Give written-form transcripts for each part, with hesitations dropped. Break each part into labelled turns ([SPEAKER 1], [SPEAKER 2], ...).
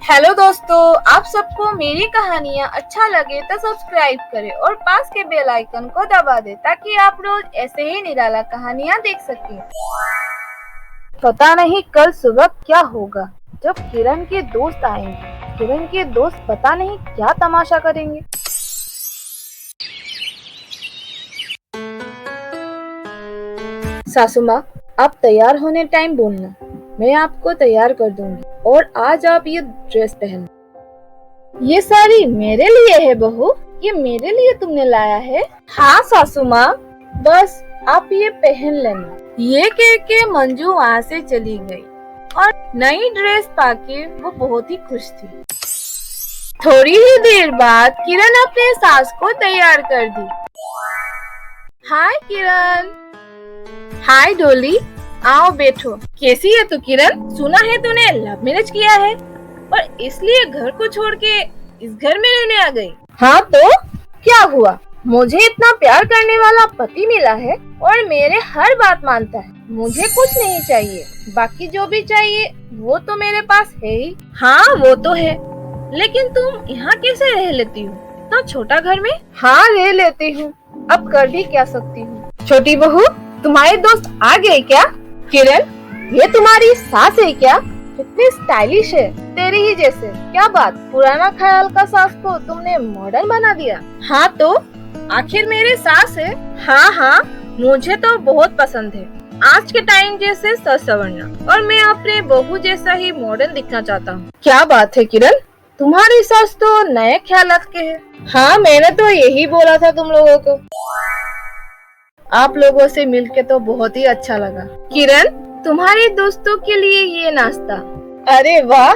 [SPEAKER 1] Hello दोस्तों, आप सबको मेरी कहानियाँ अच्छा लगे तो सब्सक्राइब करें और पास के बेल आइकन को दबा दें ताकि आप रोज ऐसे ही निराला कहानियाँ देख सकें। पता नहीं कल सुबह क्या होगा जब किरण के दोस्त आएंगे। किरण के दोस्त पता नहीं क्या तमाशा करेंगे। सासू माँ, आप तैयार होने टाइम बोलना, मैं आपको तैयार कर दूंगी। और आज आप ये ड्रेस पहनो। ये साड़ी मेरे लिए है बहू, ये मेरे लिए तुमने लाया है? हाँ सासू माँ, बस आप ये पहन लेना। ये कह के मंजू वहाँ से चली गई और नई ड्रेस पाके वो बहुत ही खुश थी। थोड़ी ही देर बाद किरण अपने सास को तैयार कर दी। हाय किरण। हाय डोली, आओ बैठो। कैसी है तू किरण? सुना है तूने लव मैरिज किया है और इसलिए घर को छोड़ के इस घर में रहने आ गई। हाँ तो क्या हुआ, मुझे इतना प्यार करने वाला पति मिला है और मेरे हर बात मानता है। मुझे कुछ नहीं चाहिए, बाकी जो भी चाहिए वो तो मेरे पास है ही। हाँ वो तो है, लेकिन तुम यहाँ कैसे रह लेती हो इतना छोटा घर में? हाँ रह लेती हूँ, अब कर भी क्या सकती हूँ। छोटी बहू, तुम्हारे दोस्त आ गए क्या? किरण, ये तुम्हारी सास है क्या? कितनी स्टाइलिश है, तेरी ही जैसे। क्या बात, पुराना ख्याल का सास को तुमने मॉडर्न बना दिया? हाँ तो आखिर मेरे सास है। हाँ हाँ, मुझे तो बहुत पसंद है आज के टाइम जैसे सच संवरना, और मैं अपने बहू जैसा ही मॉडर्न दिखना चाहता हूँ। क्या बात है किरण, तुम्हारी सास तो नए ख्यालात के है। हाँ मैंने तो यही बोला था तुम लोगों को। आप लोगों से मिलके तो बहुत ही अच्छा लगा। किरण, तुम्हारे दोस्तों के लिए ये नाश्ता। अरे वाह,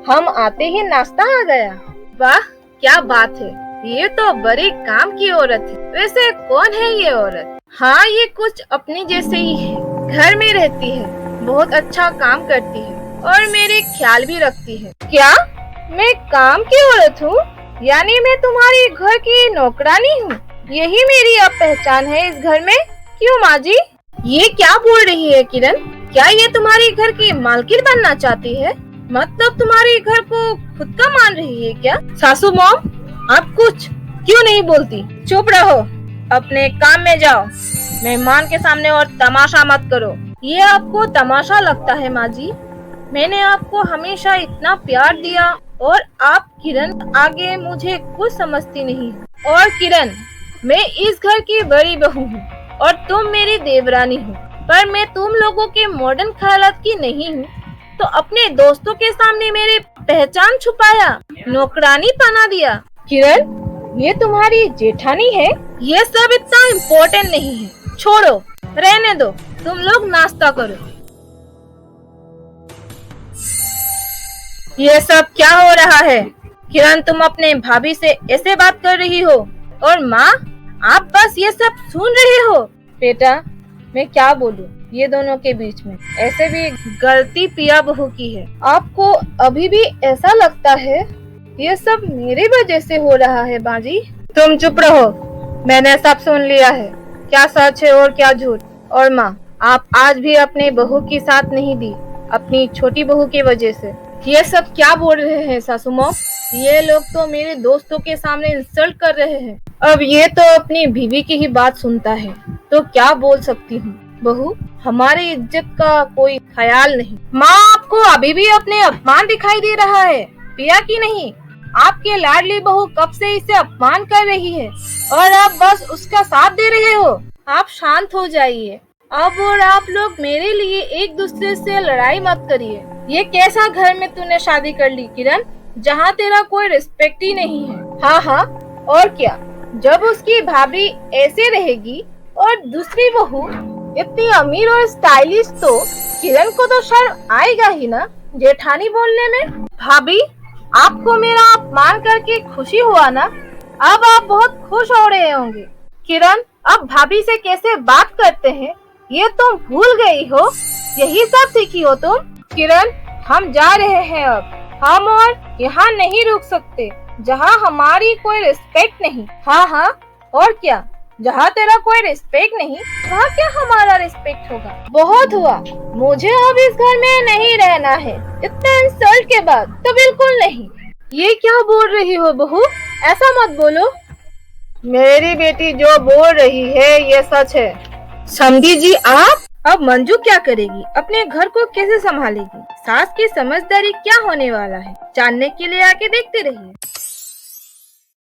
[SPEAKER 1] हम आते ही नाश्ता आ गया। वाह क्या बात है, ये तो बड़े काम की औरत है। वैसे कौन है ये औरत? हाँ ये कुछ अपनी जैसे ही है, घर में रहती है, बहुत अच्छा काम करती है और मेरे ख्याल भी रखती है। क्या मैं काम की औरत हूँ? यानी मैं तुम्हारी घर की नौकरानी हूँ? यही मेरी अब पहचान है इस घर में? क्यों माँ जी, ये क्या बोल रही है किरण? क्या ये तुम्हारी घर की मालकिन बनना चाहती है? मतलब तुम्हारे घर को खुद का मान रही है क्या? सासू मॉम, आप कुछ क्यों नहीं बोलती? चुप रहो, अपने काम में जाओ। मेहमान के सामने और तमाशा मत करो। ये आपको तमाशा लगता है माँ जी? मैंने आपको हमेशा इतना प्यार दिया और आप किरण आगे मुझे कुछ समझती नहीं। और किरण, मैं इस घर की बड़ी बहू हूँ और तुम मेरी देवरानी हो, पर मैं तुम लोगों के मॉडर्न ख्यालात की नहीं हूँ, तो अपने दोस्तों के सामने मेरी पहचान छुपाया, नौकरानी बना दिया। किरण, ये तुम्हारी जेठानी है? ये सब इतना इम्पोर्टेंट नहीं है, छोड़ो, रहने दो, तुम लोग नाश्ता करो। ये सब क्या हो रहा है? किरण, तुम अपने भाभी से ऐसे बात कर रही हो? और माँ, आप बस ये सब सुन रहे हो? बेटा, मैं क्या बोलूं ये दोनों के बीच में। ऐसे भी गलती पिया बहू की है। आपको अभी भी ऐसा लगता है ये सब मेरी वजह से हो रहा है? बाजी, तुम चुप रहो, मैंने सब सुन लिया है, क्या सच है और क्या झूठ। और माँ, आप आज भी अपने बहू की साथ नहीं दी, अपनी छोटी बहू की वजह से। ये सब क्या बोल रहे हैं सासू माँ? ये लोग तो मेरे दोस्तों के सामने इंसल्ट कर रहे हैं। अब ये तो अपनी बीवी की ही बात सुनता है, तो क्या बोल सकती हूँ। बहू, हमारी इज्जत का कोई ख्याल नहीं। माँ, आपको अभी भी अपने अपमान दिखाई दे रहा है, पिया की नहीं? आपके लाडली बहू कब से इसे अपमान कर रही है और आप बस उसका साथ दे रहे हो। आप शांत हो जाइए अब, और आप लोग मेरे लिए एक दूसरे से लड़ाई मत करिए। ये कैसा घर में तूने शादी कर ली किरण, जहाँ तेरा कोई रिस्पेक्ट ही नहीं है। हाँ हाँ, और क्या, जब उसकी भाभी ऐसे रहेगी और दूसरी बहू इतनी अमीर और स्टाइलिश, तो किरण को तो शर्म आएगा ही ना जेठानी बोलने में। भाभी, आपको मेरा अपमान करके खुशी हुआ ना? अब आप बहुत खुश हो रहे होंगे। किरण, अब भाभी से कैसे बात करते हैं ये तुम भूल गई हो? यही सब सीखी हो तुम? किरण, हम जा रहे हैं अब, हम और यहाँ नहीं रुक सकते जहाँ हमारी कोई रिस्पेक्ट नहीं। हाँ हाँ, और क्या, जहाँ तेरा कोई रिस्पेक्ट नहीं, वहाँ क्या हमारा रिस्पेक्ट होगा। बहुत हुआ, मुझे अब इस घर में नहीं रहना है। इतने इंसल्ट के बाद तो बिल्कुल नहीं। ये क्या बोल रही हो बहू, ऐसा मत बोलो। मेरी बेटी जो बोल रही है ये सच है। समझी जी आप। अब मंजू क्या करेगी, अपने घर को कैसे संभालेगी, सास की समझदारी क्या होने वाला है, जानने के लिए आके देखते रहिए।